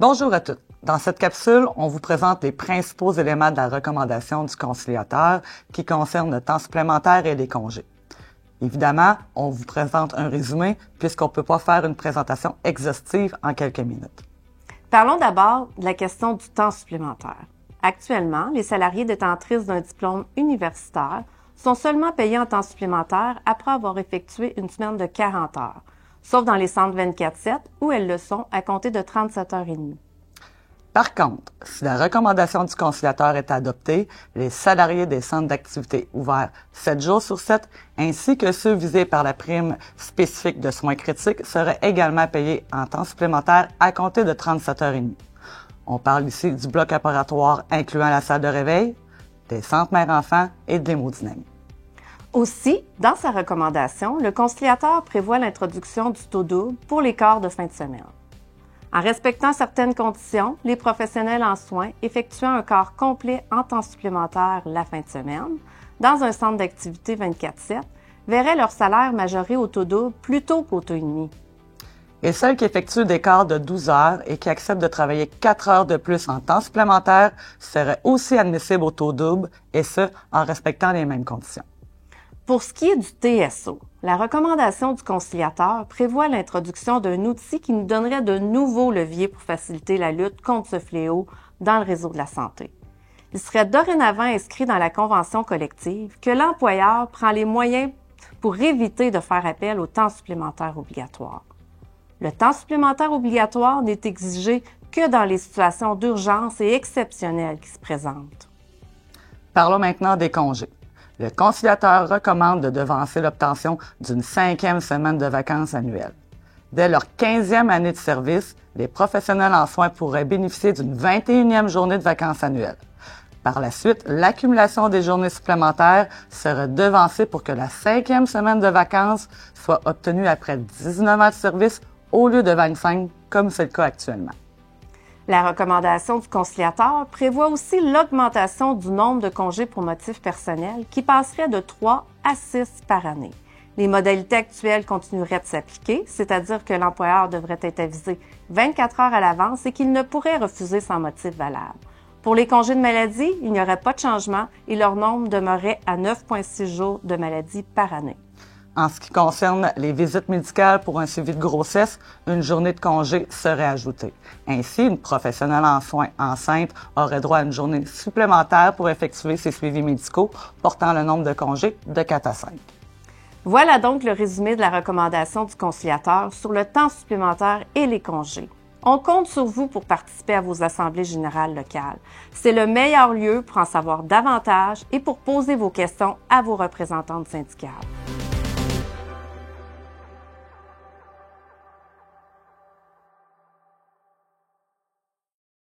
Bonjour à tous. Dans cette capsule, on vous présente les principaux éléments de la recommandation du conciliateur qui concernent le temps supplémentaire et les congés. Évidemment, on vous présente un résumé puisqu'on ne peut pas faire une présentation exhaustive en quelques minutes. Parlons d'abord de la question du temps supplémentaire. Actuellement, les salariés détentrices d'un diplôme universitaire sont seulement payés en temps supplémentaire après avoir effectué une semaine de 40 heures, sauf dans les centres 24/7 où elles le sont à compter de 37h30. Par contre, si la recommandation du conciliateur est adoptée, les salariés des centres d'activité ouverts 7 jours sur 7, ainsi que ceux visés par la prime spécifique de soins critiques, seraient également payés en temps supplémentaire à compter de 37h30. On parle ici du bloc opératoire incluant la salle de réveil, des centres mère-enfant et de l'hémodynamie. Aussi, dans sa recommandation, le conciliateur prévoit l'introduction du taux double pour les quarts de fin de semaine. En respectant certaines conditions, les professionnels en soins effectuant un quart complet en temps supplémentaire la fin de semaine, dans un centre d'activité 24/7, verraient leur salaire majoré au taux double plutôt qu'au taux et demi. Et celles qui effectuent des quarts de 12 heures et qui acceptent de travailler 4 heures de plus en temps supplémentaire seraient aussi admissibles au taux double, et ce, en respectant les mêmes conditions. Pour ce qui est du TSO, la recommandation du conciliateur prévoit l'introduction d'un outil qui nous donnerait de nouveaux leviers pour faciliter la lutte contre ce fléau dans le réseau de la santé. Il serait dorénavant inscrit dans la convention collective que l'employeur prend les moyens pour éviter de faire appel au temps supplémentaire obligatoire. Le temps supplémentaire obligatoire n'est exigé que dans les situations d'urgence et exceptionnelles qui se présentent. Parlons maintenant des congés. Le conciliateur recommande de devancer l'obtention d'une 5e semaine de vacances annuelles. Dès leur 15e année de service, les professionnels en soins pourraient bénéficier d'une 21e journée de vacances annuelles. Par la suite, l'accumulation des journées supplémentaires serait devancée pour que la 5e semaine de vacances soit obtenue après 19 ans de service au lieu de 25, comme c'est le cas actuellement. La recommandation du conciliateur prévoit aussi l'augmentation du nombre de congés pour motifs personnels qui passerait de 3 à 6 par année. Les modalités actuelles continueraient de s'appliquer, c'est-à-dire que l'employeur devrait être avisé 24 heures à l'avance et qu'il ne pourrait refuser sans motif valable. Pour les congés de maladie, il n'y aurait pas de changement et leur nombre demeurerait à 9,6 jours de maladie par année. En ce qui concerne les visites médicales pour un suivi de grossesse, une journée de congé serait ajoutée. Ainsi, une professionnelle en soins enceinte aurait droit à une journée supplémentaire pour effectuer ses suivis médicaux, portant le nombre de congés de 4 à 5. Voilà donc le résumé de la recommandation du conciliateur sur le temps supplémentaire et les congés. On compte sur vous pour participer à vos assemblées générales locales. C'est le meilleur lieu pour en savoir davantage et pour poser vos questions à vos représentantes syndicales.